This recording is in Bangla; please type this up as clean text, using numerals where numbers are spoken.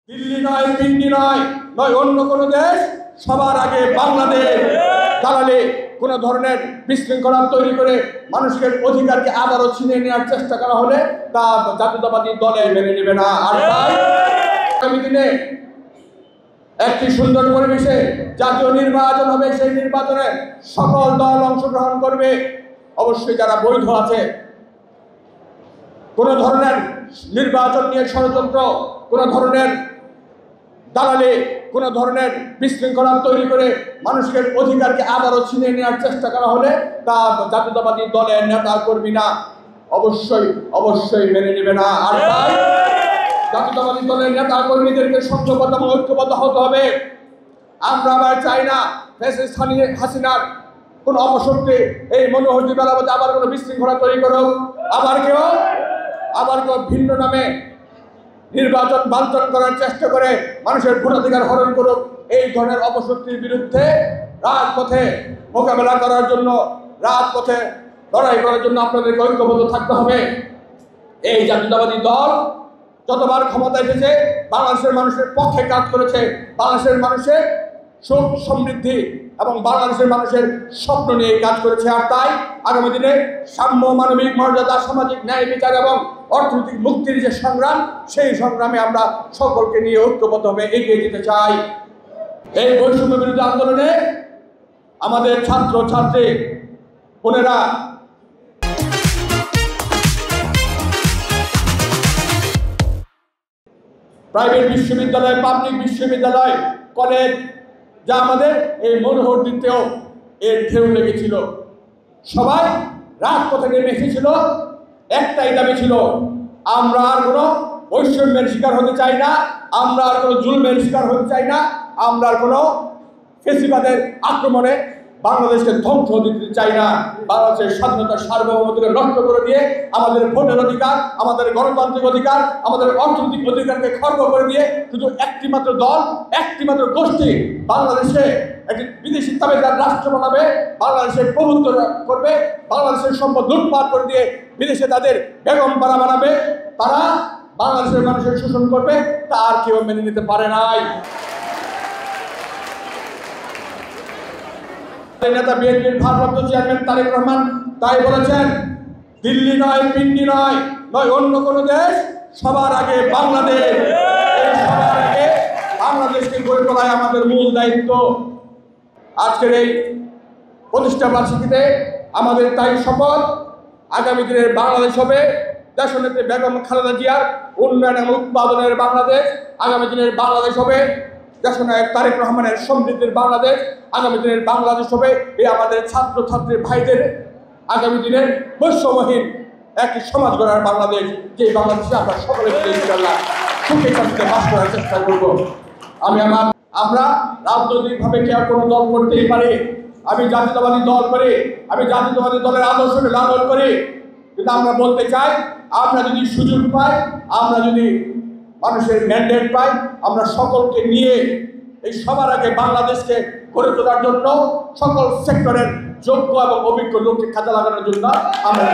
দিল্লি নয়, পিন্ডি নয়, অন্য কোনো দেশ, সবার আগে বাংলাদেশ। দালালি কোনো ধরনের বিশৃঙ্খলা তৈরি করে মানুষের অধিকারকে আবারও ছিনিয়ে নেওয়ার চেষ্টা করা হলে তা জাতীয়তাবাদী দলে মেনে নেবে না। আর তাই আগামী দিনে একটি সুন্দর পরিবেশে জাতীয় নির্বাচন হবে, সেই নির্বাচনে সকল দল অংশগ্রহণ করবে। অবশ্যই যারা বৈধ আছে, কোনো ধরনের নির্বাচন নিয়ে ষড়যন্ত্র, কোনো ধরনের দালালি, কোনো ধরনের বিশৃঙ্খলা তৈরি করে মানুষের অধিকারকে আবারও ছিনিয়ে নেওয়ার চেষ্টা করা হলে তা জাতীয়তাবাদী দলের নেতা কর্মীরা অবশ্যই মেনে নেবে না। আর তাই জাতীয়তাবাদী দলের নেতা কর্মীদেরকে সংযমবদ্ধ এবং ঐক্যবদ্ধ হতে হবে। আমরা আবার চাই না ফ্যাসিস্ট হাসিনার কোন অপশক্তি এই মনোহরদী বেলাবতে আবার কোনো বিশৃঙ্খলা তৈরি করুক, আবার কেউ ভিন্ন নামে নির্বাচন বাঞ্ছন করার চেষ্টা করে মানুষের ভোটাধিকার হরণ করুক। এই ধরনের অপশক্তির বিরুদ্ধে রাজপথে মোকাবেলা করার জন্য, রাজপথে লড়াই করার জন্য আপনাদেরকে ঐক্যবদ্ধ থাকতে হবে। এই জাতীয়তাবাদী দল যতবার ক্ষমতা এসেছে বাংলাদেশের মানুষের পক্ষে কাজ করেছে, বাংলাদেশের মানুষের সুখ সমৃদ্ধি এবং বাংলাদেশের মানুষের স্বপ্ন নিয়ে কাজ করেছে। আর তাই আগামী দিনে সাম্য, মানবিক মর্যাদা, সামাজিক ন্যায় বিচার এবং অর্থনৈতিক মুক্তির যে সংগ্রাম, সেই সংগ্রামে আমরা সকলকে নিয়ে ঐক্যবদ্ধভাবে এগিয়ে যেতে চাই। এই বৈষম্য বিরোধী আন্দোলনে আমাদের ছাত্র ছাত্রী বোনেরা প্রাইভেট বিশ্ববিদ্যালয়, পাবলিক বিশ্ববিদ্যালয়, কলেজ, যা আমাদের এই মনোহরদীতেও এর ঢেউ লেগেছিল। সবাই রাজপথে নেমে এসেছিল, একটাই দাবি ছিল, আমরা আর কোনো বৈষম্যের শিকার হতে চাই না, আমরা আর কোনো জুলমের শিকার হতে চাই না, আমরা আর কোনো ফেসিবাদের আক্রমণে বাংলাদেশকে ধ্বংস দিতে চাই না। বাংলাদেশের স্বাধীনতার সার্বভৌমত্বকে নষ্ট করে দিয়ে আমাদের ভোটের অধিকার, আমাদের গণতান্ত্রিক অধিকার, আমাদের অর্থনৈতিক অধিকারকে খর্ব করে দিয়ে শুধু একটি মাত্র দল, একটি মাত্র গোষ্ঠী বাংলাদেশে একটি বিদেশি তাবেদার রাষ্ট্র বানাবে, বাংলাদেশের প্রভুত্ব করবে, বাংলাদেশের সম্পদ লুটপাট করে দিয়ে বিদেশে তাদের বেগমপাড়া বানাবে, তারা বাংলাদেশের মানুষের শোষণ করবে, তা আর কেউ মেনে নিতে পারে নাই। নেতা বিএনপির ভারপ্রাপ্ত চেয়ারম্যান তারেক রহমান তাই বলেছেন, দিল্লি নয়, পিন্ডি নয়, অন্য কোনো দেশ, সবার আগে বাংলাদেশ। সবার আগে বাংলাদেশকে গড়ে তোলাই আমাদের মূল দায়িত্ব। আজকের এই প্রতিষ্ঠা বার্ষিকীতে আমাদের তাই শপথ, আগামী দিনের বাংলাদেশ হবে দেশনেত্রী বেগম খালেদা জিয়ার উন্নয়ন এবং উৎপাদনের বাংলাদেশ। আগামী দিনের বাংলাদেশ হবে দেশনায়ক তারেক রহমানের সমৃদ্ধির বাংলাদেশ। আগামী দিনের বাংলাদেশ হবে এই আমাদের ছাত্র ছাত্রী ভাইদের আগামী দিনের বৈষম্যহীন একটি সমাজ গড়ার বাংলাদেশ, যে বাংলাদেশে আমরা সকলে ইনশাআল্লাহ সুখে শান্তিতে বাস করার চেষ্টা করব। আমরা রাজনৈতিকভাবে কেউ কোনো দল করতেই পারি, আমি জাতীয়তাবাদী দল করি, আমি জাতীয়তাবাদী দলের আদর্শকে লালন করি, কিন্তু আমরা বলতে চাই, আমরা যদি সুযোগ পাই, আমরা যদি মানুষের ম্যান্ডেট পাই, আমরা সকলকে নিয়ে এই সবার আগে বাংলাদেশকে গড়ে তোলার জন্য সকল সেক্টরের যোগ্য এবং অভিজ্ঞ লোককে কাজে লাগানোর জন্য আমরা